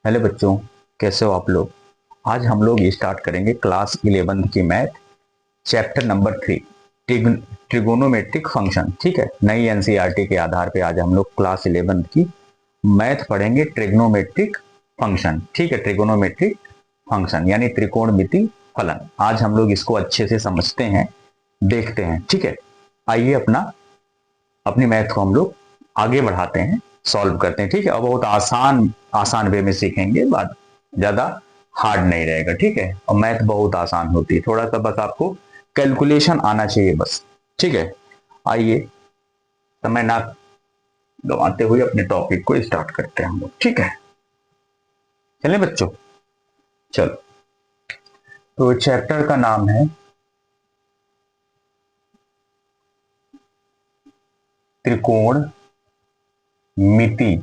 Hello बच्चों, कैसे हो आप लोग। आज हम लोग स्टार्ट करेंगे क्लास 11th की math, chapter number 3, trigonometric function. ठीक है, नई एनसीईआरटी के आधार पे आज हम लोग क्लास 11th की मैथ पढ़ेंगे, ट्रिग्नोमेट्रिक फंक्शन। ठीक है, ट्रिगोनोमेट्रिक फंक्शन यानी त्रिकोणमिति फलन। आज हम लोग इसको अच्छे से समझते हैं, देखते हैं। ठीक है, आइए अपनी मैथ को हम लोग आगे बढ़ाते हैं, सॉल्व करते हैं। ठीक है, और बहुत आसान आसान वे में सीखेंगे, बात ज्यादा हार्ड नहीं रहेगा। ठीक है, और मैथ बहुत आसान होती है, थोड़ा सा बस आपको कैलकुलेशन आना चाहिए बस। ठीक है, आइए समय ना गंवाते हुए अपने टॉपिक को स्टार्ट करते हैं हम लोग। ठीक है, चलें बच्चों, चलो। तो चैप्टर का नाम है त्रिकोण मिति।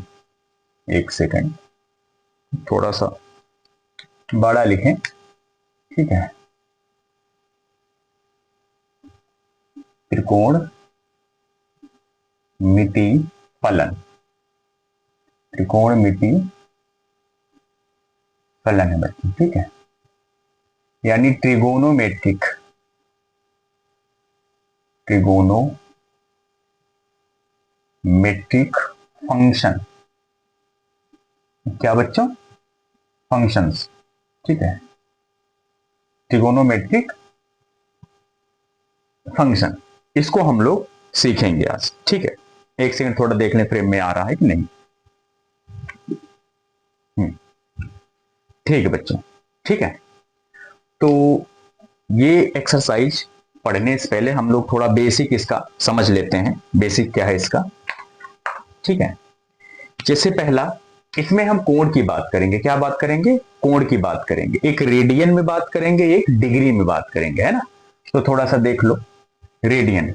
एक सेकंड, थोड़ा सा बड़ा लिखें। ठीक है, त्रिकोण मिति फलन, त्रिकोण मिति फलन है बच्चों। ठीक है, यानी ट्रिगोनोमेट्रिक, ट्रिगोनोमेट्रिक फंक्शन। क्या बच्चों? फंक्शंस। ठीक है, ट्रिगोनोमेट्रिक फंक्शन, इसको हम लोग सीखेंगे आज। ठीक है, एक सेकंड, थोड़ा देख लें फ्रेम में आ रहा है कि नहीं। ठीक है बच्चों, ठीक है। तो ये एक्सरसाइज पढ़ने से पहले हम लोग थोड़ा बेसिक इसका समझ लेते हैं। बेसिक क्या है इसका? ठीक है, जैसे पहला, इसमें हम कोण की बात करेंगे। क्या बात करेंगे? कोण की बात करेंगे। एक रेडियन में बात करेंगे, एक डिग्री में बात करेंगे, है ना। तो थोड़ा सा देख लो, रेडियन,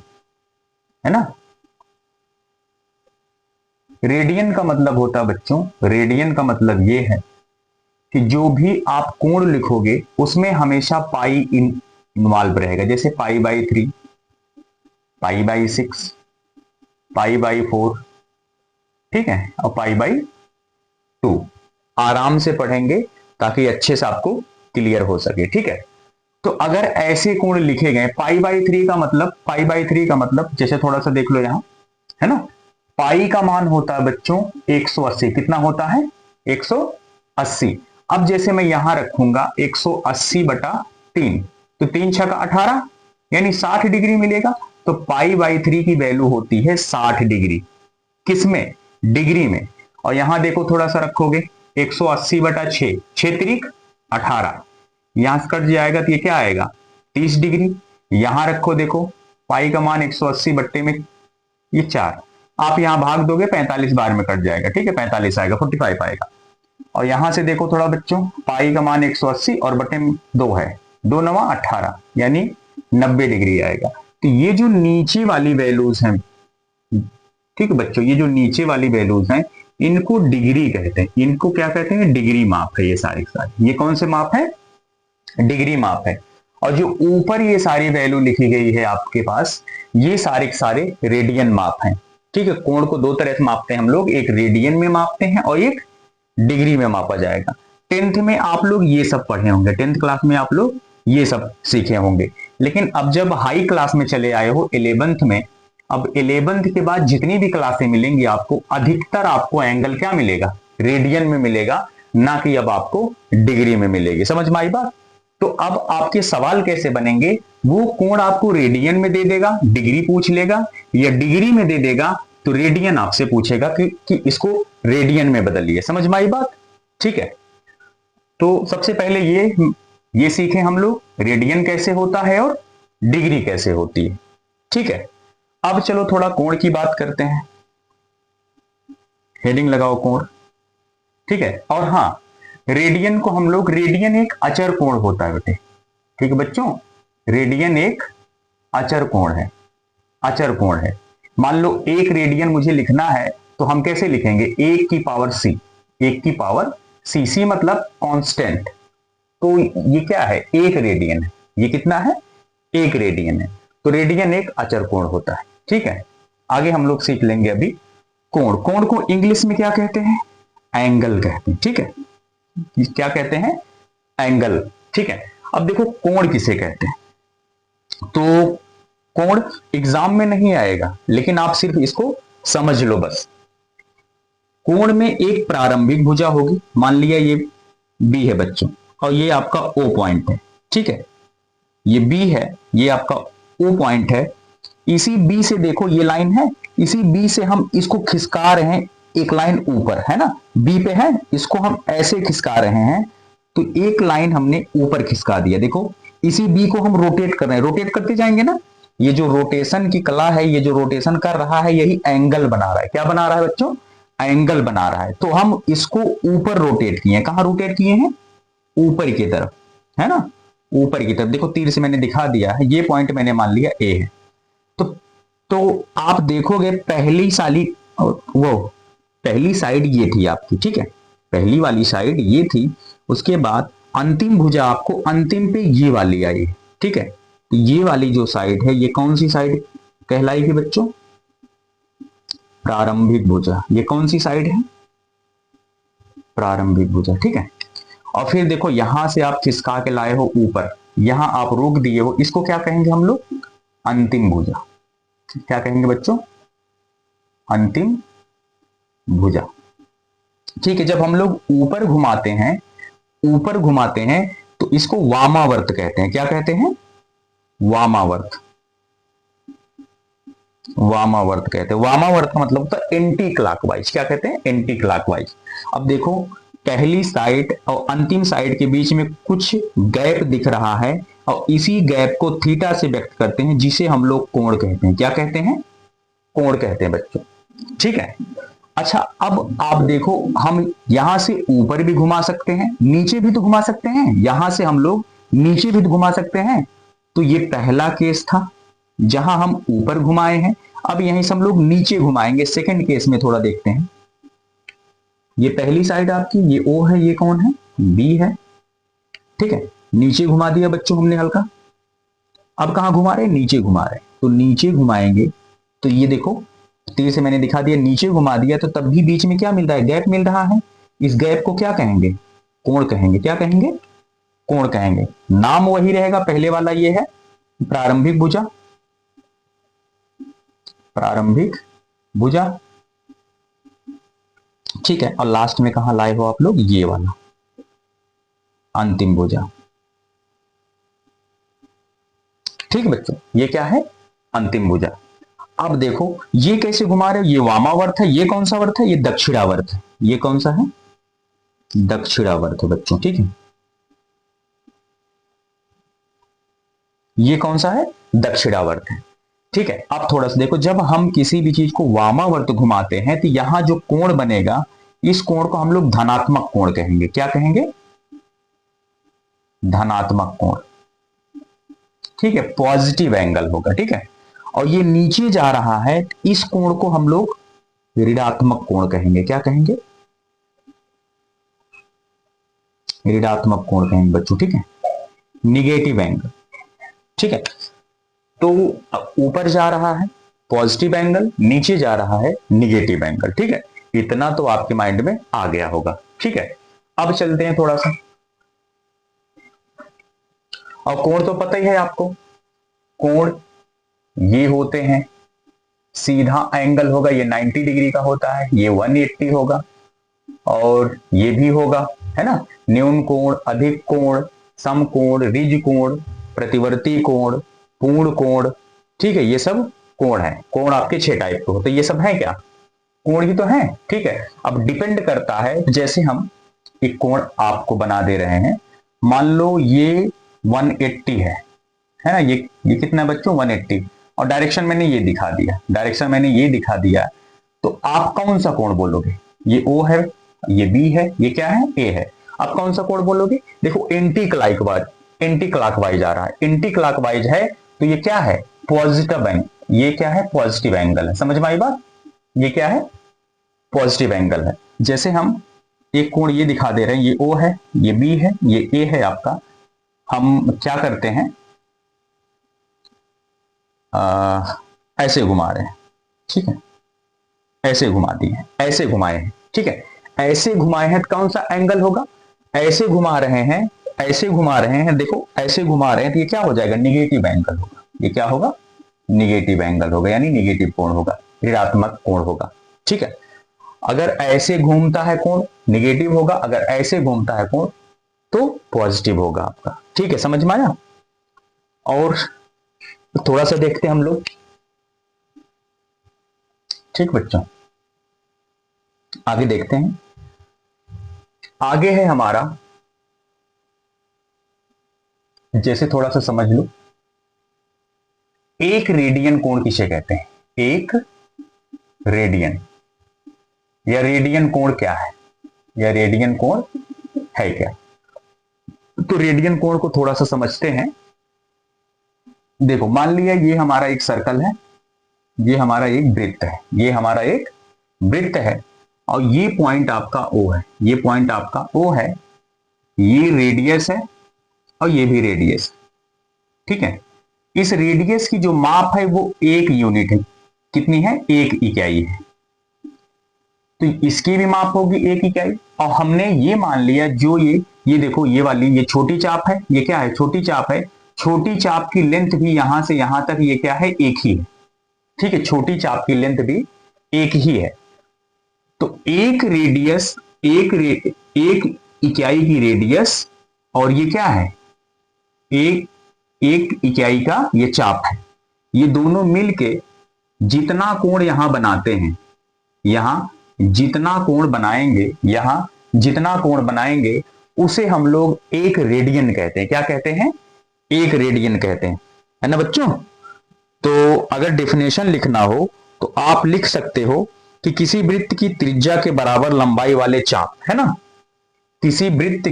है ना। रेडियन का मतलब होता है बच्चों, रेडियन का मतलब ये है कि जो भी आप कोण लिखोगे उसमें हमेशा पाई इन्वॉल्व रहेगा। जैसे पाई/3, पाई/6, पाई/4, ठीक है, और पाई/2। आराम से पढ़ेंगे ताकि अच्छे से आपको क्लियर हो सके। ठीक है, तो अगर ऐसे कोण लिखे गए, पाई/3 का मतलब, पाई/3 का मतलब जैसे थोड़ा सा देख लो यहां, है ना। पाई का मान होता है बच्चों 180। कितना होता है? 180। अब जैसे मैं यहां रखूंगा 180/3, तो 3×6 = 18, यानी 60 डिग्री मिलेगा। तो पाई/3 की वैल्यू होती है 60 डिग्री। किसमें? डिग्री में। और यहां देखो थोड़ा सा रखोगे 180/6, 6×3 = 18, यहां से कट जाएगा तो ये क्या आएगा? 30 डिग्री। यहां रखो, देखो पाई का मान 180 बट्टे में ये 4, आप यहां भाग दोगे 45 बार में कट जाएगा। ठीक है, 45 आएगा, 45 आएगा। और यहां से देखो थोड़ा बच्चों, पाई का मान 180 और बटे में 2 है, 2×9 = 18, यानी 90 डिग्री आएगा। तो ये जो नीचे वाली वैल्यूज हैं, ठीक है बच्चों, ये जो नीचे वाली वैल्यूज हैं इनको डिग्री कहते हैं। इनको क्या कहते हैं? डिग्री माप है ये सारी सारी। ये कौन से माप है? डिग्री माप है। और जो ऊपर ये सारी वैल्यू लिखी गई है आपके पास, ये सारे सारे रेडियन माप हैं। ठीक है, कोण को दो तरह से मापते हैं हम लोग, एक रेडियन में मापते हैं और एक डिग्री में मापा जाएगा। 10th में आप लोग ये सब पढ़े होंगे, 10th क्लास में आप लोग ये सब सीखे होंगे। लेकिन अब जब हाई क्लास में चले आए हो 11th में, अब 11th के बाद जितनी भी क्लासें मिलेंगी आपको, अधिकतर आपको एंगल क्या मिलेगा? रेडियन में मिलेगा, ना कि अब आपको डिग्री में मिलेगी। समझ में आई बात? तो अब आपके सवाल कैसे बनेंगे? वो कोण आपको रेडियन में दे देगा, डिग्री पूछ लेगा, या डिग्री में दे देगा तो रेडियन आपसे पूछेगा कि इसको रेडियन में बदलिए। समझ में आई बात? ठीक है, तो सबसे पहले ये सीखे हम लोग, रेडियन कैसे होता है और डिग्री कैसे होती है। ठीक है, अब चलो थोड़ा कोण की बात करते हैं। हेडिंग लगाओ कोण। ठीक है, और हाँ, रेडियन को हम लोग, रेडियन एक अचर कोण होता है बेटे। ठीक है बच्चों, रेडियन एक अचर कोण है, अचर कोण है। मान लो 1 रेडियन मुझे लिखना है तो हम कैसे लिखेंगे? 1 की पावर c, 1 की पावर c, c मतलब कांस्टेंट। तो ये क्या है? 1 रेडियन है। ये कितना है? 1 रेडियन है। तो रेडियन एक अचर कोण होता है। ठीक है, आगे हम लोग सीख लेंगे अभी कोण। कोण को इंग्लिश में क्या कहते हैं? एंगल कहते हैं। ठीक है, क्या कहते हैं? एंगल। ठीक है, अब देखो कोण किसे कहते हैं। तो कोण एग्जाम में नहीं आएगा, लेकिन आप सिर्फ इसको समझ लो बस। कोण में एक प्रारंभिक भुजा होगी, मान लिया ये बी है बच्चों, और ये आपका ओ पॉइंट है। ठीक है, ये बी है, ये आपका ओ पॉइंट है। इसी बी से देखो ये लाइन है, इसी बी से हम इसको खिसका रहे हैं एक लाइन ऊपर, है ना, बी पे है, इसको हम ऐसे खिसका रहे हैं, तो एक लाइन हमने ऊपर खिसका दिया। देखो इसी बी को हम रोटेट कर रहे हैं, रोटेट करते जाएंगे ना, ये जो रोटेशन की कला है, ये जो रोटेशन कर रहा है, यही एंगल बना रहा है। क्या बना रहा है बच्चों? एंगल बना रहा है। तो हम इसको ऊपर रोटेट किए हैं। कहां रोटेट किए हैं? ऊपर की तरफ, है ना, ऊपर की तरफ। देखो तीर से मैंने दिखा दिया है, ये पॉइंट मैंने मान लिया ए है। तो तो आप देखोगे पहली साइड ये थी आपकी। ठीक है, पहली वाली साइड ये थी, उसके बाद अंतिम भुजा आपको अंतिम पे ये वाली आई। ठीक है, तो ये वाली जो साइड है, ये कौन सी साइड कहलाएगी बच्चों? प्रारंभिक भुजा। ये कौन सी साइड है? प्रारंभिक भुजा। ठीक है, और फिर देखो यहां से आप खिसका के लाए हो ऊपर, यहां आप रोक दिए हो, इसको क्या कहेंगे हम लोग? अंतिम भुजा। क्या कहेंगे बच्चों? अंतिम भुजा। ठीक है, जब हम लोग ऊपर घुमाते हैं, ऊपर घुमाते हैं, तो इसको वामावर्त कहते हैं। क्या कहते हैं? वामावर्त। वामावर्त कहते हैं। वामावर्त का मतलब होता है एंटी क्लॉकवाइज। क्या कहते हैं? Anti clockwise. अब देखो पहली साइड और अंतिम साइड के बीच में कुछ गैप दिख रहा है, और इसी गैप को थीटा से व्यक्त करते हैं, जिसे हम लोग कोण कहते हैं। क्या कहते हैं? कोण कहते हैं बच्चों। ठीक है, अच्छा अब आप देखो, हम यहां से ऊपर भी घुमा सकते हैं, नीचे भी तो घुमा सकते हैं, यहां से हम लोग नीचे भी तो घुमा सकते हैं। तो ये पहला केस था जहां हम ऊपर घुमाए हैं। अब यहीं से हम लोग नीचे घुमाएंगे, सेकंड केस में थोड़ा देखते हैं। ये पहली साइड आपकी, ये ओ है, ये कौन है? बी है। ठीक है, नीचे घुमा दिया बच्चों हमने हल्का। अब कहां घुमा रहे? नीचे घुमा रहे। तो नीचे घुमाएंगे तो ये देखो तीर से मैंने दिखा दिया, नीचे घुमा दिया, तो तब भी बीच में क्या मिल रहा है? गैप मिल रहा है। इस गैप को क्या कहेंगे? कोण कहेंगे। क्या कहेंगे? कोण कहेंगे। नाम वही रहेगा, पहले वाला ये है प्रारंभिक भुजा। प्रारंभिक भुजा। ठीक है, और लास्ट में कहां लाए हो आप लोग? ये वाला अंतिम भुजा। ठीक है बच्चों, ये क्या है? अंतिम भुजा। अब देखो ये कैसे घुमा रहे हो? ये वामावर्त है, ये कौन सा वर्त है? ये दक्षिणावर्त है। ये कौन सा है? दक्षिणावर्त है बच्चों। ठीक है, ये कौन सा है? दक्षिणावर्त है। ठीक है, अब थोड़ा सा देखो, जब हम किसी भी चीज को वामावर्त घुमाते हैं, तो यहां जो कोण बनेगा, इस कोण को हम लोग धनात्मक कोण कहेंगे। क्या कहेंगे? धनात्मक कोण। ठीक है, पॉजिटिव एंगल होगा। ठीक है, और ये नीचे जा रहा है, इस कोण को हम लोग ऋणात्मक कोण कहेंगे। क्या कहेंगे? ऋणात्मक कोण कहेंगे बच्चों। ठीक है, निगेटिव एंगल। ठीक है, तो ऊपर जा रहा है पॉजिटिव एंगल, नीचे जा रहा है निगेटिव एंगल। ठीक है, इतना तो आपके माइंड में आ गया होगा। ठीक है, अब चलते हैं थोड़ा सा। और कोण तो पता ही है आपको, कोण ये होते हैं, सीधा एंगल होगा, ये 90 डिग्री का होता है, ये 180 होगा, और ये भी होगा, है ना, न्यून कोण, अधिक कोण, सम कोण, रिज कोण, प्रतिवर्ती कोण, पूर्ण कोण। ठीक है, ये सब कोण है। कोण आपके 6 टाइप के होते हैं। ये सब है क्या? कोण ही तो है। ठीक है, अब डिपेंड करता है, जैसे हम एक कोण आपको बना दे रहे हैं, मान लो ये 180 है ना, ये कितना बच्चों? 180, और डायरेक्शन मैंने ये दिखा दिया, डायरेक्शन मैंने ये दिखा दिया, तो आप कौन सा कोण बोलोगे? ये ओ है, ये बी है, ये क्या है? ए है। आप कौन सा कोण बोलोगे? देखो एंटी क्लॉकवाइज, एंटी क्लॉकवाइज आ रहा है, एंटी क्लॉकवाइज है, तो ये क्या है? Positive angle. ये क्या है? पॉजिटिव एंगल है। समझ में आई बात? ये क्या है? पॉजिटिव एंगल है। जैसे हम एक कोण ये दिखा दे रहे हैं, ये ओ है, ये बी है, ये ए है आपका। हम क्या करते हैं, ऐसे घुमा रहे हैं। ठीक है, ऐसे घुमा दिए, ऐसे घुमाए हैं। ठीक है, ऐसे घुमाए हैं, तो कौन सा एंगल होगा? ऐसे घुमा रहे हैं, ऐसे घुमा रहे हैं, देखो ऐसे घुमा रहे हैं, तो ये क्या हो जाएगा, निगेटिव एंगल होगा। ये क्या होगा, निगेटिव एंगल होगा, यानी निगेटिव कोण होगा, ऋणात्मक कोण होगा। ठीक है, अगर ऐसे घूमता है कोण निगेटिव होगा, अगर ऐसे घूमता है कोण तो पॉजिटिव होगा आपका। ठीक है, समझ में आया। और थोड़ा सा देखते हैं हम लोग। ठीक बच्चों, आगे देखते हैं। आगे है हमारा, जैसे थोड़ा सा समझ लो, एक रेडियन कोण किसे कहते हैं, एक रेडियन, या रेडियन कोण क्या है, या रेडियन कोण है क्या। तो रेडियन कोण को थोड़ा सा समझते हैं। देखो मान लिया ये हमारा एक सर्कल है, ये हमारा एक वृत्त है, ये हमारा एक वृत्त है, और ये पॉइंट आपका ओ है, ये पॉइंट आपका ओ है, ये रेडियस है और ये भी रेडियस। ठीक है, इस रेडियस की जो माप है वो 1 यूनिट है। कितनी है, 1 इकाई है। तो इसकी भी माप होगी 1 इकाई। और हमने ये मान लिया, जो ये देखो, ये वाली ये छोटी चाप है, ये क्या है, छोटी चाप है। छोटी चाप की लेंथ भी यहां से यहां तक ये क्या है, एक ही है। ठीक है, छोटी चाप की लेंथ भी एक ही है। तो एक रेडियस, एक इकाई की रेडियस, और ये क्या है, एक इकाई का ये चाप है। ये दोनों मिलके जितना कोण यहां बनाते हैं, यहां जितना कोण बनाएंगे, यहां जितना कोण बनाएंगे, उसे हम लोग एक रेडियन कहते हैं। क्या कहते हैं, एक रेडियन कहते हैं, है ना बच्चों। तो अगर डेफिनेशन लिखना हो तो आप लिख सकते हो कि किसी वृत्त की त्रिज्या के बराबर लंबाई वाले चाप, है ना, किसी वृत्त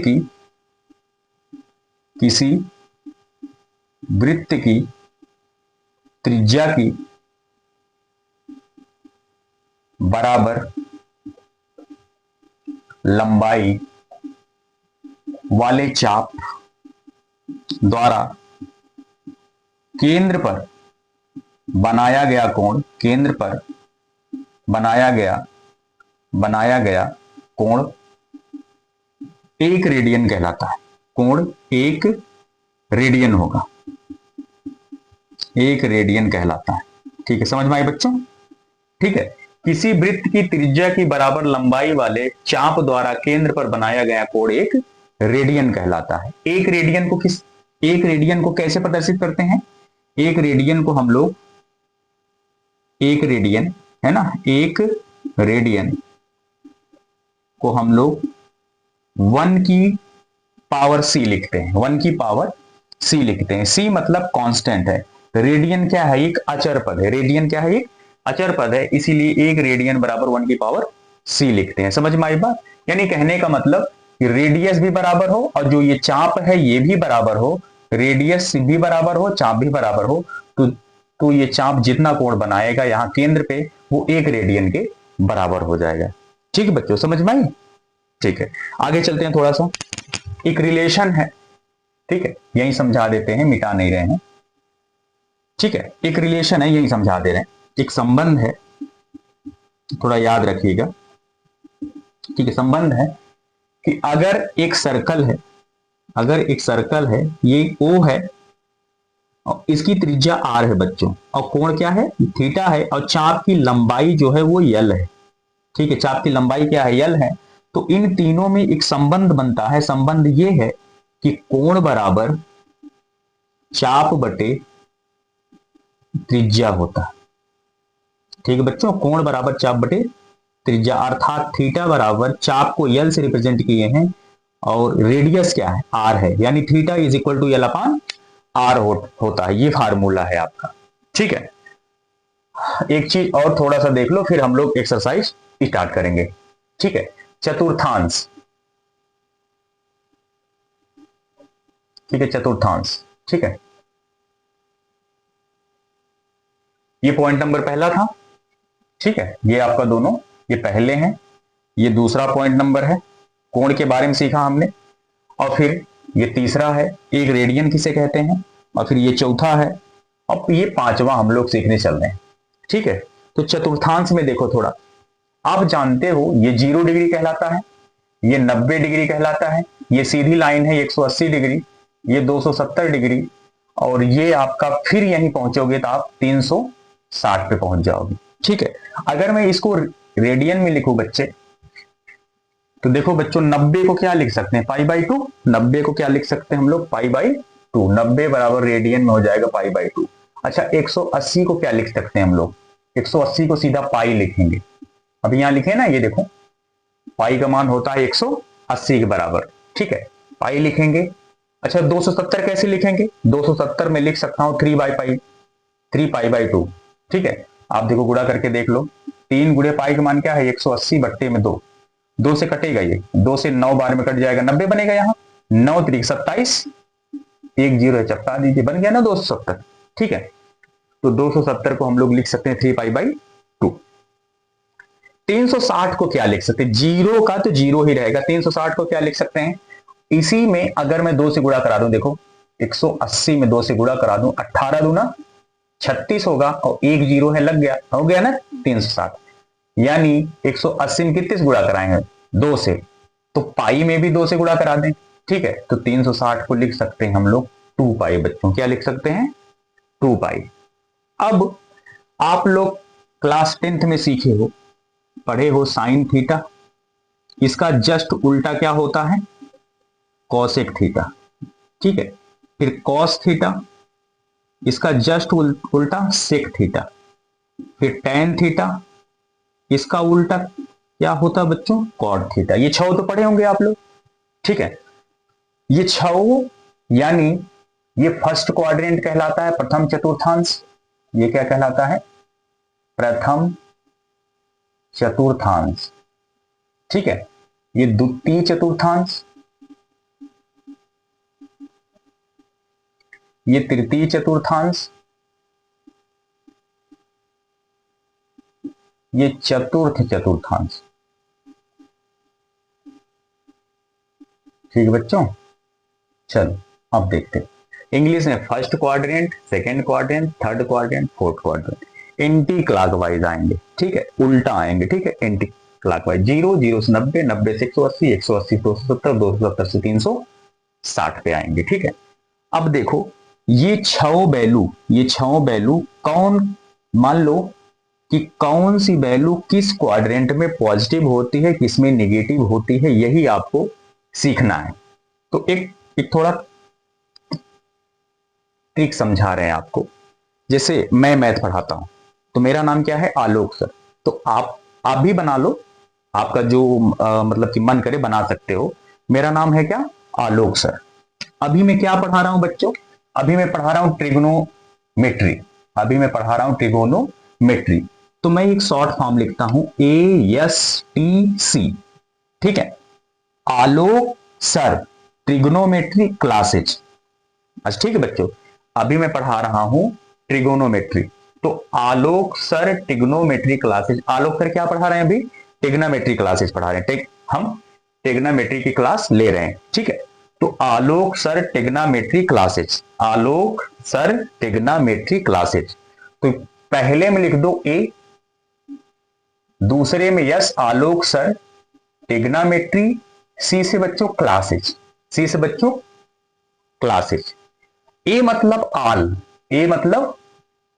की त्रिज्या की बराबर लंबाई वाले चाप द्वारा केंद्र पर बनाया गया कोण, केंद्र पर बनाया गया कोण एक रेडियन कहलाता है। कोण एक रेडियन होगा, एक रेडियन कहलाता है। ठीक है, समझ में आई बच्चों। ठीक है, किसी वृत्त की त्रिज्या की बराबर लंबाई वाले चाप द्वारा केंद्र पर बनाया गया कोण एक रेडियन कहलाता है। एक रेडियन को कैसे प्रदर्शित करते हैं, एक रेडियन को हम लोग, एक रेडियन है ना, एक रेडियन को हम लोग 1 की पावर c लिखते हैं, 1 की पावर c लिखते हैं। c मतलब कांस्टेंट है, रेडियन क्या है, एक अचर पद है, रेडियन क्या है, एक अचर पद है, इसीलिए एक रेडियन बराबर 1 की पावर c लिखते हैं। समझ में आई बात। यानी कहने का मतलब कि रेडियस भी बराबर हो और जो ये चाप है ये भी बराबर हो, रेडियस भी बराबर हो, चाप भी बराबर हो, तो ये चाप जितना कोण बनाएगा यहां केंद्र पे वो एक रेडियन के बराबर हो जाएगा। ठीक है बच्चों, समझ में आई। ठीक है, आगे चलते हैं थोड़ा सा। एक रिलेशन है, ठीक है, यही समझा देते हैं, मिटा नहीं रहे हैं। ठीक है, एक रिलेशन है, यही समझा दे रहे हैं, एक संबंध है, थोड़ा याद रखिएगा। ठीक है, संबंध है कि अगर एक सर्कल है, अगर एक सर्कल है, ये O है और इसकी त्रिज्या R है बच्चों, और कोण क्या है, थीटा है, और चाप की लंबाई जो है वो L है। ठीक है, चाप की लंबाई क्या है, L है। तो इन तीनों में एक संबंध बनता है। संबंध ये है कि कोण बराबर चाप बटे त्रिज्या होता है। ठीक है बच्चों, कोण बराबर चाप बटे त्रिज्या, अर्थात थीटा बराबर चाप को L से रिप्रेजेंट किए हैं और रेडियस क्या है, R है, यानी theta is equal to L upon R होता है। ये फार्मूला है आपका। ठीक है, एक चीज और थोड़ा सा देख लो, फिर हम लोग एक्सरसाइज स्टार्ट करेंगे। ठीक है, चतुर्थांश। ठीक है, चतुर्थांश। ठीक है, ये पॉइंट नंबर पहला था। ठीक है, ये आपका दोनों, ये पहले हैं, ये दूसरा पॉइंट नंबर है, कोण के बारे में सीखा हमने। और फिर ये तीसरा है, एक रेडियन किसे कहते हैं, और फिर ये चौथा है, और ये पांचवा हम लोग सीखने चल रहे हैं। ठीक है, तो चतुर्थांश में देखो थोड़ा, आप जानते हो ये 0 डिग्री कहलाता है, ये 90 डिग्री कहलाता है, ये सीधी लाइन है 180 डिग्री, ये 270 डिग्री, और ये आपका फिर यहीं पहुंचोगे तो आप 360 पे पहुंच जाओगे। ठीक है, अगर मैं इसको रेडियन में लिखूं बच्चे, तो देखो बच्चों 90 को क्या लिख सकते हैं, पाई बाई टू। 90 को क्या लिख सकते हैं हम लोग, पाई बाई टू। 90 बराबर रेडियन में हो जाएगा पाई बाई टू। अच्छा 180 को क्या लिख सकते हैं हम लोग, 180 को सीधा पाई लिखेंगे। अब यहां लिखे ना, ये देखो पाई का मान होता है 180 के बराबर। ठीक है, पाई लिखेंगे। अच्छा 270 कैसे लिखेंगे, 270 में लिख सकता हूं 3 by pi, 3 pi by two. ठीक है, आप देखो गुणा करके देख लो, 3 गुणे पाई का मान क्या है 180 बट्टे में 2, 2 से कटेगा, ये 2 से 9 बार में कट जाएगा, 90 बनेगा। यहाँ 9 3 27, एक जीरो है, चपका दीजिए, बन गया ना 270। ठीक है, तो 270 को हम लोग लिख सकते हैं 3 पाई बाई टू। 360 को क्या लिख सकते हैं, जीरो का तो जीरो ही रहेगा, 360 को क्या लिख सकते हैं, इसी में अगर मैं 2 से गुणा करा दूं, देखो 180 में 2 से गुणा करा दूं, 18 दूना 36 होगा, और एक जीरो है, लग गया, हो गया ना 360। यानी 180 में कितने से गुणा कराएंगे, 2 से, तो पाई में भी 2 से गुणा करा दें। ठीक है, तो 360 को लिख सकते हैं हम लोग 2 पाई। बच्चों क्या लिख सकते हैं, 2 पाई। अब आप लोग क्लास 10th में सीखे हो, पढ़े हो साइन थीटा, इसका जस्ट उल्टा क्या होता है, कॉसेक थीटा। ठीक है, फिर कॉस थीटा, इसका जस्ट उल्टा सेक थीटा, फिर टेन थीटा, इसका उल्टा क्या होता है बच्चों, कॉट थीटा। ये 6 तो पढ़े होंगे आप लोग। ठीक है, ये 6 यानी ये फर्स्ट क्वाड्रेंट कहलाता है, प्रथम चतुर्थांश। ये क्या कहलाता है, प्रथम चतुर्थांश। ठीक है, ये द्वितीय चतुर्थांश, ये तृतीय चतुर्थांश, ये चतुर्थ चतुर्थांश। ठीक है बच्चों, चलो अब देखते, इंग्लिश में first quadrant, second quadrant, third quadrant, fourth quadrant. Anti clockwise आएंगे। ठीक है, उल्टा आएंगे। ठीक है, एंटी क्लॉकवाइज, 0 0 से 90, 90 से 180, 180 से 270, 270 से 360 पे आएंगे। ठीक है, अब देखो ये 6 वैल्यू कौन, मान लो कि कौन सी वैल्यू किस क्वाड्रेंट में पॉजिटिव होती है, किसमें नेगेटिव होती है, यही आपको सीखना है। तो एक थोड़ा ट्रिक समझा रहे हैं आपको। जैसे मैं मैथ पढ़ाता हूं, तो मेरा नाम क्या है, आलोक सर। तो आप भी बना लो, आपका जो मतलब कि मन करे बना सकते हो। मेरा नाम है क्या, आलोक सर। अभी मैं क्या पढ़ा रहा हूं बच्चों, अभी मैं पढ़ा रहा हूं ट्रिग्नोमेट्री। अभी मैं पढ़ा रहा हूं ट्रिग्नोमेट्री। तो मैं एक शॉर्ट फॉर्म लिखता हूं ASTC। ठीक है, आलोक सर ट्रिग्नोमेट्री क्लासेज। अच्छा ठीक है बच्चों, अभी मैं पढ़ा रहा हूं ट्रिगोनोमेट्री, तो आलोक सर ट्रिग्नोमेट्री क्लासेज। आलोक सर क्या पढ़ा रहे हैं, अभी ट्रिग्नोमेट्री क्लासेज पढ़ा रहे हैं। हम ट्रिग्नोमेट्री की क्लास ले रहे हैं। ठीक है, तो आलोक सर ट्रिग्नोमेट्री क्लासेज, आलोक सर ट्रिग्नोमेट्री क्लासेज। तो पहले में लिख दो ए, दूसरे में यस आलोक सर ट्रिग्नोमेट्री, सी से बच्चों क्लासेज, सी से बच्चों क्लासेज। ए मतलब ऑल, ए मतलब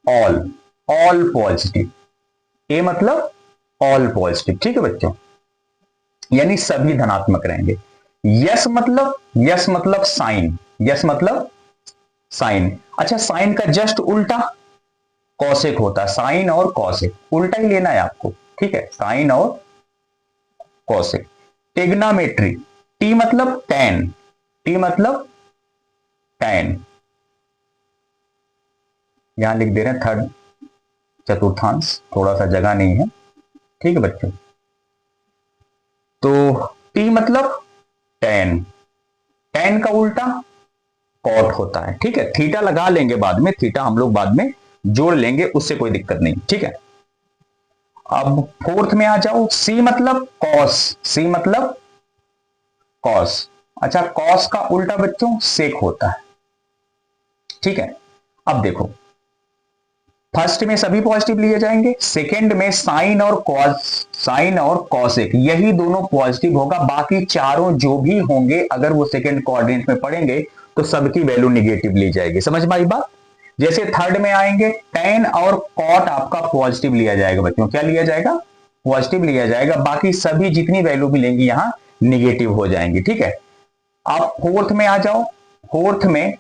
ऑल, ऑल पॉजिटिव, ए मतलब ऑल पॉजिटिव। ठीक है बच्चों, यानी सभी धनात्मक रहेंगे। यस मतलब साइन, यस मतलब साइन। अच्छा साइन का जस्ट उल्टा कौशिक होता है, साइन और कौशिक उल्टा ही लेना है आपको। ठीक है, साइन और कौशिक। टिग्नोमेट्री, टी मतलब टेन, टी मतलब टेन, यहां लिख दे रहे हैं थर्ड चतुर्थांश, थोड़ा सा जगह नहीं है। ठीक है बच्चों, तो टी मतलब टेन, टेन का उल्टा कॉट होता है। ठीक है, थीटा लगा लेंगे बाद में, थीटा हम लोग बाद में जोड़ लेंगे, उससे कोई दिक्कत नहीं। ठीक है, अब फोर्थ में आ जाओ, सी मतलब कॉस, सी मतलब कॉस। अच्छा कॉस का उल्टा बच्चों सेक होता है। ठीक है, अब देखो फर्स्ट में सभी पॉजिटिव लिए जाएंगे, सेकंड में साइन और कॉसेक यही दोनों पॉजिटिव होगा, बाकी चारों जो भी होंगे अगर वो सेकंड कोऑर्डिनेट में पड़ेंगे तो सबकी वैल्यू निगेटिव ली जाएगी। समझ में आई बात? जैसे थर्ड में आएंगे टेन और कॉट आपका पॉजिटिव लिया जाएगा बच्चों, क्या लिया जाएगा? पॉजिटिव लिया जाएगा, बाकी सभी जितनी वैल्यू मिलेंगी यहां निगेटिव हो जाएंगी। ठीक है, आप फोर्थ में आ जाओ। फोर्थ में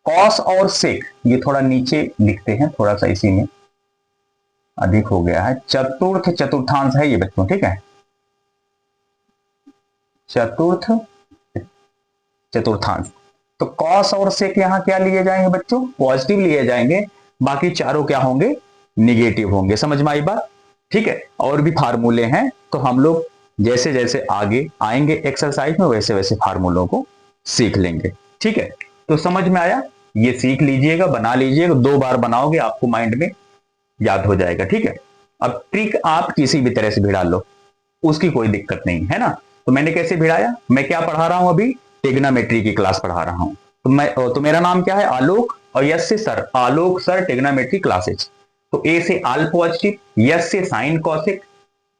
कॉस और सेक, ये थोड़ा नीचे लिखते हैं, थोड़ा सा इसी में अधिक हो गया है। चतुर्थ चतुर्थांश है ये बच्चों, ठीक है, चतुर्थ चतुर्थांश। तो कॉस और सेक यहां क्या लिए जाएंगे बच्चों? पॉजिटिव लिए जाएंगे, बाकी चारों क्या होंगे? निगेटिव होंगे। समझ में आई बात? ठीक है, और भी फार्मूले हैं, तो हम लोग जैसे जैसे आगे आएंगे एक्सरसाइज में वैसे वैसे फार्मूलों को सीख लेंगे। ठीक है, तो समझ में आया? ये सीख लीजिएगा, बना लीजिएगा, 2 बार बनाओगे आपको माइंड में याद हो जाएगा। ठीक है, अब ट्रिक आप किसी भी तरह से भिड़ा लो, उसकी कोई दिक्कत नहीं है ना। तो मैंने कैसे भिड़ाया? मैं क्या पढ़ा रहा हूं अभी? ट्रिग्नोमेट्री की क्लास पढ़ा रहा हूं। तो मेरा नाम क्या है? आलोक, और यस से सर, आलोक सर ट्रिग्नोमेट्री क्लासेज। तो ए से आल पॉजिटिव, यस से साइन कॉसिक,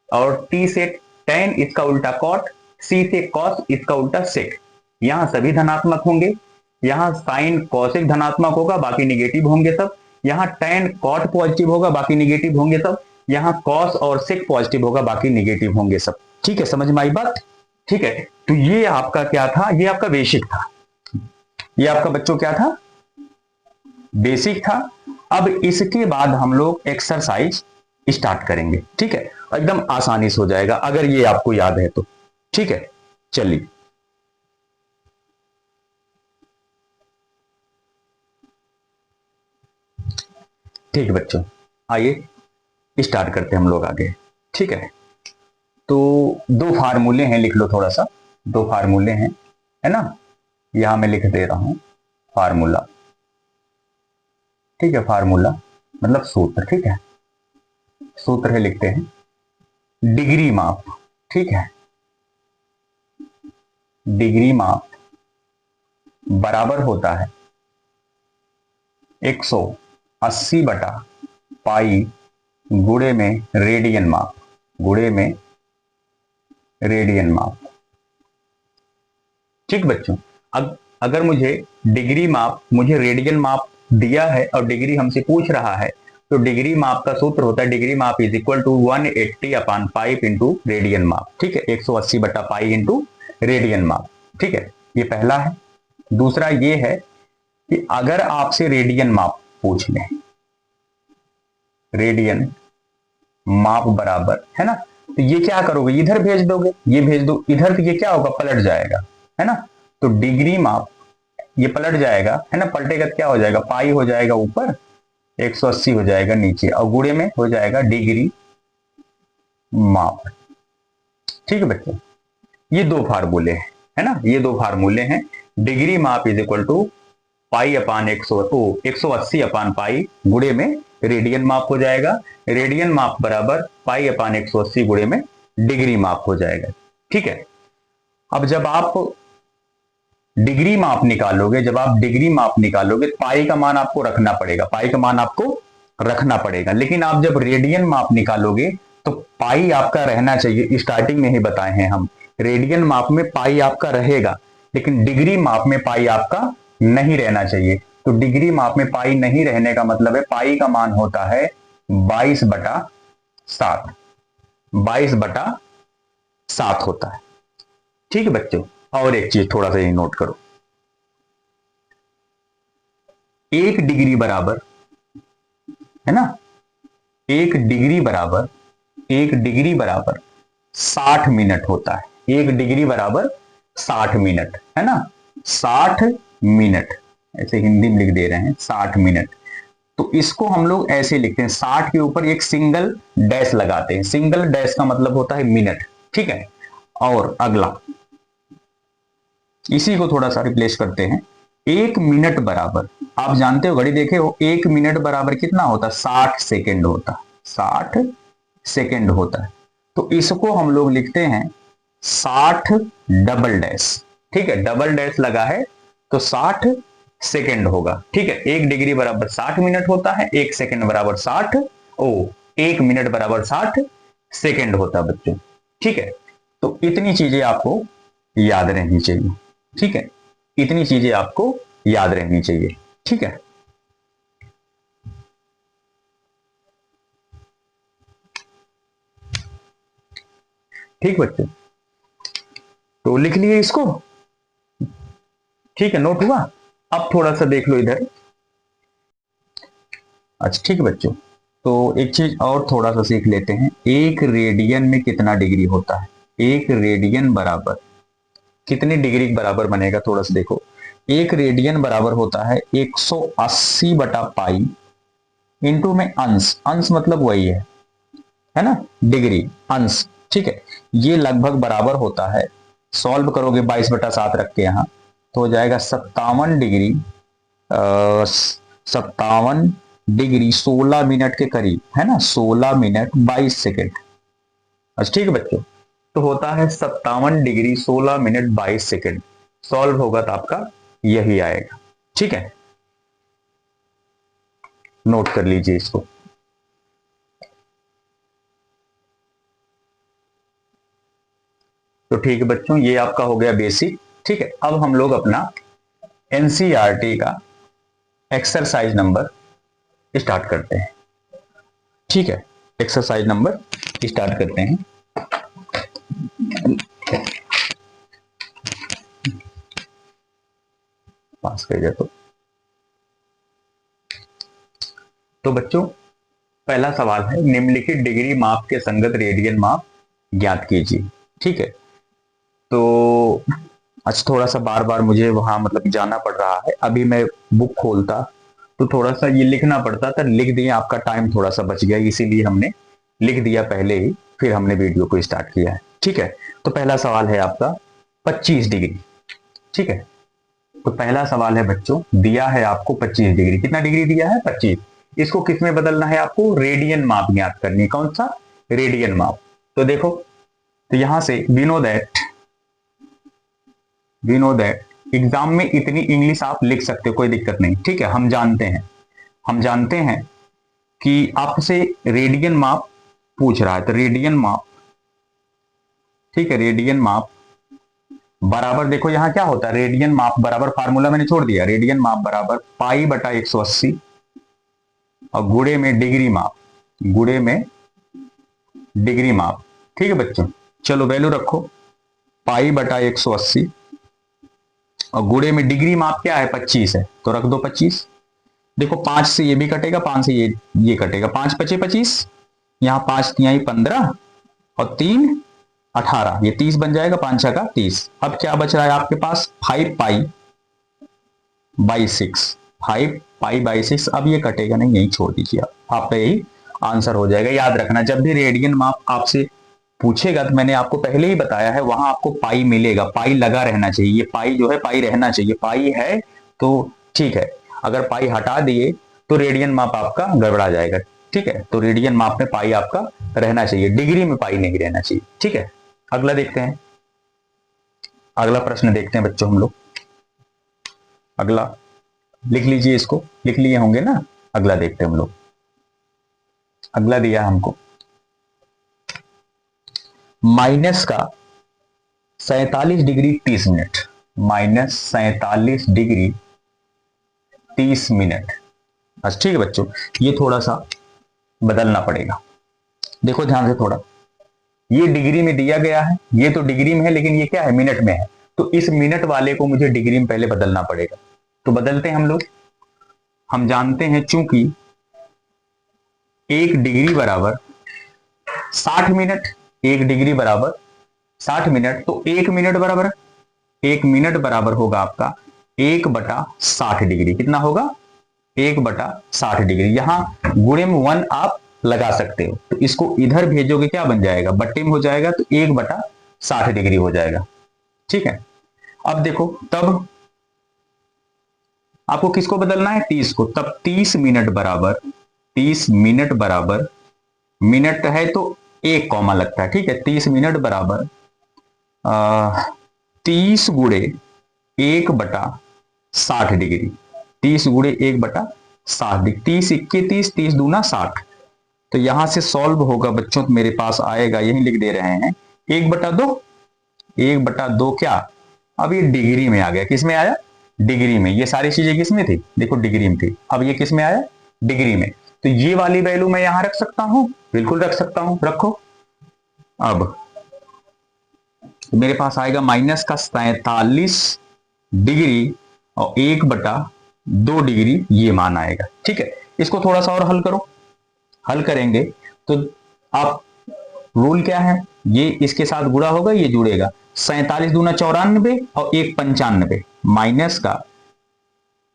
और टी से टेन इसका उल्टा कॉट, सी से कॉस इसका उल्टा सेक। यहां सभी धनात्मक होंगे, यहां साइन कॉसिक धनात्मक होगा, बाकी निगेटिव होंगे सब। यहां टेन कॉट पॉजिटिव होगा, बाकी निगेटिव होंगे सब। यहां कॉस और सेक पॉजिटिव होगा, बाकी निगेटिव होंगे सब। ठीक है, समझ में आई बात? ठीक है, तो ये आपका क्या था? ये आपका बेसिक था। ये आपका बच्चों क्या था? बेसिक था। अब इसके बाद हम लोग एक्सरसाइज स्टार्ट करेंगे। ठीक है, एकदम आसानी से हो जाएगा अगर ये आपको याद है तो। ठीक है, चलिए ठीक है बच्चों, आइए स्टार्ट करते हैं हम लोग आगे। ठीक है, तो 2 फार्मूले हैं, लिख लो थोड़ा सा। 2 फार्मूले हैं, है ना, यहां मैं लिख दे रहा हूं फार्मूला। ठीक है, फार्मूला मतलब सूत्र। ठीक है, सूत्र है, लिखते हैं डिग्री माप। ठीक है, डिग्री माप बराबर होता है 180 बटा पाई गुणे में रेडियन माप, गुणे में रेडियन माप। ठीक बच्चों, अगर मुझे डिग्री माप, मुझे रेडियन माप दिया है और डिग्री हमसे पूछ रहा है, तो डिग्री माप का सूत्र होता है डिग्री माप is equal to 180 upon pi into radian माप। ठीक है, 180 बटा पाई इंटू रेडियन माप। ठीक है, ये पहला है। दूसरा ये है कि अगर आपसे रेडियन माप पूछ लें, रेडियन माप बराबर है ना, तो ये क्या करोगे? इधर भेज दोगे, ये भेज दो इधर, तो ये क्या होगा? पलट जाएगा, है ना। तो डिग्री माप ये पलट जाएगा, है ना, पलटेगा क्या हो जाएगा? पाई हो जाएगा ऊपर, 180 हो जाएगा नीचे, और गुणे में हो जाएगा डिग्री माप। ठीक है बच्चों, ये 2 फार्मूले हैं, है ना, ये 2 फार्मूले हैं। डिग्री माप is equal to pi upon 180 upon पाई गुणे में रेडियन माप हो जाएगा। रेडियन माप बराबर पाई अपान 180 गुणे में डिग्री माप हो जाएगा। ठीक है, अब जब आप डिग्री माप निकालोगे, जब आप डिग्री माप निकालोगे, पाई का मान आपको रखना पड़ेगा, पाई का मान आपको रखना पड़ेगा। लेकिन आप जब रेडियन माप निकालोगे तो पाई आपका रहना चाहिए, स्टार्टिंग में ही बताए हैं हम, रेडियन माप में पाई आपका रहेगा, लेकिन डिग्री माप में पाई आपका नहीं रहना चाहिए। तो डिग्री माप में पाई नहीं रहने का मतलब है पाई का मान होता है 22/7, 22/7 होता है। ठीक है बच्चों, और एक चीज थोड़ा सा ये नोट करो, 1 डिग्री बराबर, है ना, 1 डिग्री बराबर 60 मिनट होता है। 1 डिग्री बराबर 60 मिनट, है ना, 60 मिनट, ऐसे हिंदी में लिख दे रहे हैं 60 मिनट। तो इसको हम लोग ऐसे लिखते हैं, 60 के ऊपर एक सिंगल डैश लगाते हैं, सिंगल डैश का मतलब होता है मिनट। ठीक है, और अगला इसी को थोड़ा सा रिप्लेस करते हैं, 1 मिनट बराबर, आप जानते हो घड़ी देखे हो, 1 मिनट बराबर कितना होता है? 60 सेकेंड होता है, 60 सेकेंड होता है। तो इसको हम लोग लिखते हैं 60 डबल डैश। ठीक है, डबल डैश लगा है तो 60 सेकेंड होगा। ठीक है, 1 डिग्री बराबर 60 मिनट होता है, 1 सेकेंड बराबर 60, 1 मिनट बराबर 60 सेकेंड होता है बच्चों। ठीक है, तो इतनी चीजें आपको याद रहनी चाहिए। ठीक है, इतनी चीजें आपको याद रहनी चाहिए। ठीक है, ठीक बच्चों, तो लिख लिए इसको। ठीक है, नोट हुआ। अब थोड़ा सा देख लो इधर। अच्छा ठीक है बच्चों, तो एक चीज और थोड़ा सा सीख लेते हैं। 1 रेडियन में कितना डिग्री होता है? 1 रेडियन बराबर कितने डिग्री के बराबर बनेगा? थोड़ा सा देखो। 1 रेडियन बराबर होता है 180 बटा पाई इंटू में अंश। अंश मतलब वही है ना, डिग्री अंश। ठीक है, ये लगभग बराबर होता है, सॉल्व करोगे 22/7 रख के यहां तो हो जाएगा 57 डिग्री, 57 डिग्री 16 मिनट के करीब, है ना, 16 मिनट 22 सेकेंड। अच्छा ठीक है बच्चों, तो होता है 57 डिग्री 16 मिनट 22 सेकेंड। सॉल्व होगा तो आपका यही आएगा। ठीक है, नोट कर लीजिए इसको। तो ठीक है बच्चों, ये आपका हो गया बेसिक। ठीक है, अब हम लोग अपना एनसीईआरटी का एक्सरसाइज नंबर स्टार्ट करते हैं। ठीक है, एक्सरसाइज नंबर स्टार्ट करते हैं। पास कर दिया तो बच्चों पहला सवाल है, निम्नलिखित डिग्री माप के संगत रेडियन माप ज्ञात कीजिए। ठीक है, तो अच्छा थोड़ा सा बार बार मुझे वहां मतलब जाना पड़ रहा है। अभी मैं बुक खोलता तो थोड़ा सा ये लिखना पड़ता था, लिख दिया, आपका टाइम थोड़ा सा बच गया, इसीलिए हमने लिख दिया पहले ही, फिर हमने वीडियो को स्टार्ट किया है। ठीक है, तो पहला सवाल है आपका 25 डिग्री। ठीक है, तो पहला सवाल है बच्चों, दिया है आपको 25 डिग्री। कितना डिग्री दिया है? 25। इसको किस में बदलना है आपको? रेडियन माप ज्ञात करनी है। कौन सा? रेडियन माप। तो देखो, तो यहां से वी नो दैट एग्जाम में इतनी इंग्लिश आप लिख सकते हो, कोई दिक्कत नहीं। ठीक है, हम जानते हैं कि आपसे रेडियन माप पूछ रहा है, तो रेडियन माप, ठीक है, रेडियन माप बराबर, देखो यहां क्या होता है, रेडियन माप बराबर, फार्मूला मैंने छोड़ दिया, रेडियन माप बराबर पाई बटा 180 और गुणे में डिग्री माप, गुणे में डिग्री माप। ठीक है बच्चों, चलो वैल्यू रखो, पाई बटा 180 और गुणे में डिग्री माप क्या है? 25 है, तो रख दो 25। देखो 5 से ये भी कटेगा, 5 से ये कटेगा, 5 पचे 25, यहाँ 5 तिहाई 15 और 3 18, ये 30 बन जाएगा, 5 छका 30। अब क्या बच रहा है आपके पास? 5 पाई बाई 6, 5 पाई बाई 6। अब ये कटेगा नहीं, यही छोड़ दीजिए, आपका यही आंसर हो जाएगा। याद रखना, जब भी रेडियन माप आपसे पूछेगा तो मैंने आपको पहले ही बताया है, वहां आपको पाई मिलेगा, पाई लगा रहना चाहिए, ये पाई जो है पाई रहना चाहिए, पाई है तो ठीक है, अगर पाई हटा दिए तो रेडियन माप आपका गड़बड़ा जाएगा। ठीक है, तो रेडियन माप में पाई आपका रहना चाहिए, डिग्री में पाई नहीं रहना चाहिए। ठीक है, अगला देखते हैं, अगला प्रश्न देखते हैं बच्चों हम लोग। अगला लिख लीजिए, इसको लिख लिए होंगे ना। अगला देखते हैं हम लोग। अगला दिया हमको माइनस का 47 degree 30 minute, minus 47 degree 30 minute. अच्छा ठीक है बच्चों, ये थोड़ा सा बदलना पड़ेगा। देखो ध्यान से थोड़ा, ये डिग्री में दिया गया है, ये तो डिग्री में है, लेकिन ये क्या है? मिनट में है। तो इस मिनट वाले को मुझे डिग्री में पहले बदलना पड़ेगा, तो बदलते हैं हम लोग। हम जानते हैं चूंकि 1 डिग्री बराबर 60 मिनट, 1 डिग्री बराबर 60 मिनट, तो 1 मिनट बराबर, 1 मिनट बराबर होगा आपका 1/60 डिग्री। कितना होगा? 1/60 डिग्री। यहां गुणे में 1 आप लगा सकते हो, तो इसको इधर भेजोगे क्या बन जाएगा? बट्टे में हो जाएगा, तो 1/60 डिग्री हो जाएगा। ठीक है, अब देखो, तब आपको किसको बदलना है? 30 को। तब 30 मिनट बराबर, 30 मिनट बराबर, मिनट है तो एक कॉमा लगता है। ठीक है, 30 मिनट बराबर 30 गुणे 1/60 डिग्री। 30 गुणे 1/60, 30 इक्के 30, 30 दूना 60। तो यहां से सॉल्व होगा बच्चों, तो मेरे पास आएगा, यही लिख दे रहे हैं, 1/2, 1/2 क्या, अब ये डिग्री में आ गया, किस में आया, डिग्री में। ये सारी चीजें किस में थी, देखो डिग्री में थी, अब ये किस में आया, डिग्री में। तो ये वाली वैल्यू मैं यहां रख सकता हूं, बिल्कुल रख सकता हूं, रखो। अब मेरे पास आएगा माइनस का 47 डिग्री और 1/2 डिग्री, ये मान आएगा। ठीक है, इसको थोड़ा सा और हल करो, हल करेंगे तो आप, रूल क्या है, ये इसके साथ गुणा होगा, ये जुड़ेगा, 47 दूना 94 और 1 95, माइनस का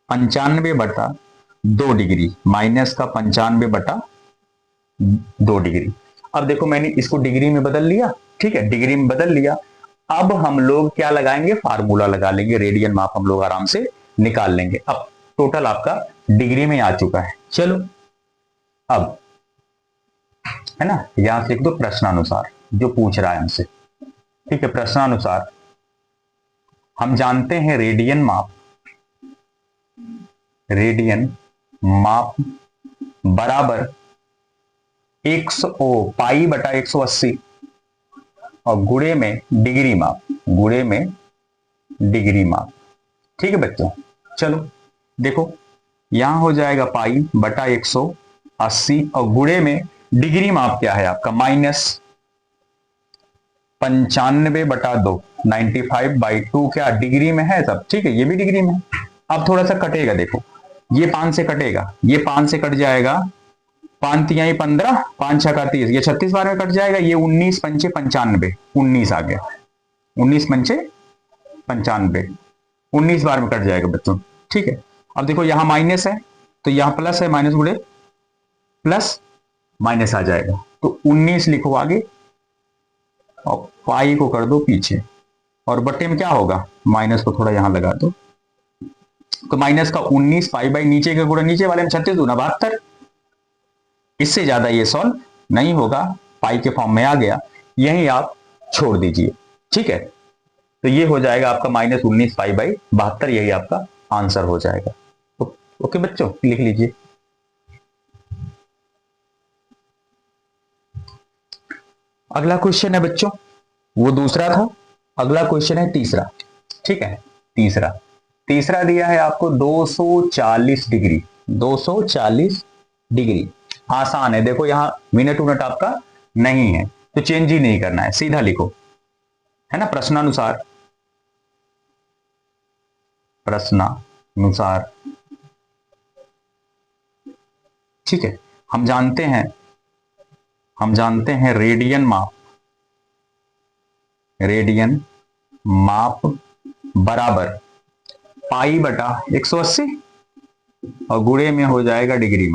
95/2 डिग्री, माइनस का 95/2 डिग्री। अब देखो मैंने इसको डिग्री में बदल लिया, ठीक है, डिग्री में बदल लिया। अब हम लोग क्या लगाएंगे, फार्मूला लगा लेंगे, रेडियन माप हम लोग आराम से निकाल लेंगे। अब टोटल आपका डिग्री में आ चुका है। चलो अब है ना, यहां से लिख दो प्रश्नानुसार, जो पूछ रहा है हमसे। ठीक है, प्रश्नानुसार हम जानते हैं रेडियन माप बराबर 100 पाई/180 और गुणे में डिग्री माप, ठीक है बच्चों। चलो देखो, यहां हो जाएगा पाई/180 और गुणे में डिग्री माप क्या है आपका, -95/2, 95/2 क्या डिग्री में है सब, ठीक है, ये भी डिग्री में। अब थोड़ा सा कटेगा, देखो ये 5 से कटेगा, ये 5 से कट जाएगा, 5 तिहाई 15, 5 छक्का 30, ये 36 बार में कट जाएगा, ये 19 पंचे 95, 19 आ गया, 19 पंचे 95, 19 बार में कट जाएगा बच्चों। ठीक है, अब देखो यहां माइनस है तो यहां प्लस है, माइनस गुणे प्लस माइनस आ जाएगा, तो 19 लिखो आगे और पाई को कर दो पीछे, और बट्टे में क्या होगा, माइनस को थोड़ा यहां लगा दो, तो माइनस का 19 पाई बाई नीचे का गुणा नीचे वाले में 36 दूना 72। इससे ज्यादा ये सॉल्व नहीं होगा, पाई के फॉर्म में आ गया, यही आप छोड़ दीजिए। ठीक है, तो ये हो जाएगा आपका -19 पाई/72, यही आपका आंसर हो जाएगा। तो ओके बच्चों, लिख लीजिए। अगला क्वेश्चन है बच्चों, वो दूसरा था, अगला क्वेश्चन है तीसरा। ठीक है, तीसरा दिया है आपको 240 डिग्री, 240 डिग्री। आसान है, देखो यहां मिनट उनट आपका नहीं है, तो चेंज ही नहीं करना है, सीधा लिखो, है ना, प्रश्नानुसार। ठीक है, हम जानते हैं रेडियन माप बराबर पाई/180 और गुणे में हो जाएगा डिग्री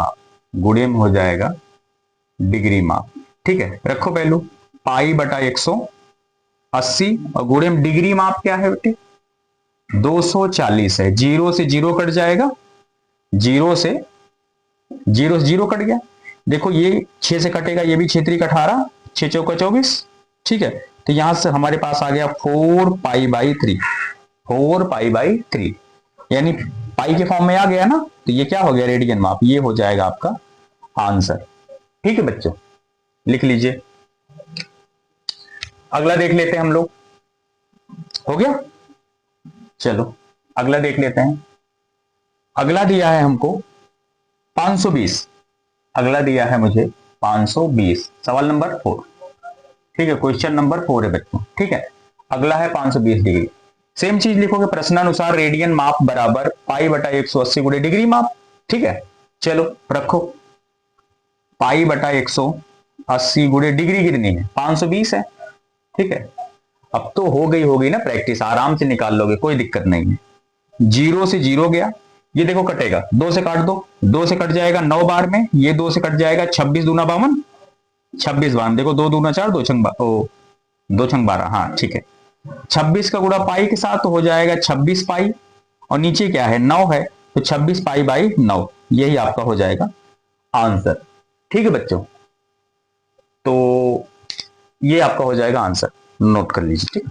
माप, ठीक है, रखो वैल्यू, पाई/180 और गुणे में डिग्री माप क्या है बेटे, 240 है, 0 से 0 कट जाएगा, 0 से 0 कट गया, देखो ये 6 से कटेगा, ये भी 6 3 18, 6 चौका 24। ठीक है, तो यहां से हमारे पास आ गया 4 पाई/3, यानी पाई के फॉर्म में आ गया ना, तो ये क्या हो गया, रेडियन माप, ये हो जाएगा आपका आंसर। ठीक है बच्चों, लिख लीजिए। अगला देख लेते हैं हम लोग, हो गया, चलो अगला देख लेते हैं। अगला दिया है हमको 520, अगला दिया है मुझे 520, सवाल नंबर 4। ठीक है, क्वेश्चन नंबर 4 है बच्चों। ठीक है, अगला है 520 डिग्री, सेम चीज लिखोगे, प्रश्नानुसार रेडियन माप बराबर पाई/180 गुणे डिग्री माप। ठीक है, चलो रखो, पाई/180 गुणे डिग्री कितनी है, 520 है। ठीक है, अब तो हो गई ना प्रैक्टिस, आराम से निकाल लोगे, कोई दिक्कत नहीं है। 0 से 0 गया, ये देखो कटेगा, 2 से काट दो, 2 से कट जाएगा 9 बार में, ये 2 से कट जाएगा, 26 दूना 52, 26 बार में देखो 2 दूना 4, 2 छंग 12, हाँ ठीक है, 26 का गुणा पाई के साथ तो हो जाएगा 26 पाई, और नीचे क्या है 9 है, तो 26 पाई/9, यही आपका हो जाएगा आंसर। ठीक है बच्चों, तो ये आपका हो जाएगा आंसर, नोट कर लीजिए। ठीक है।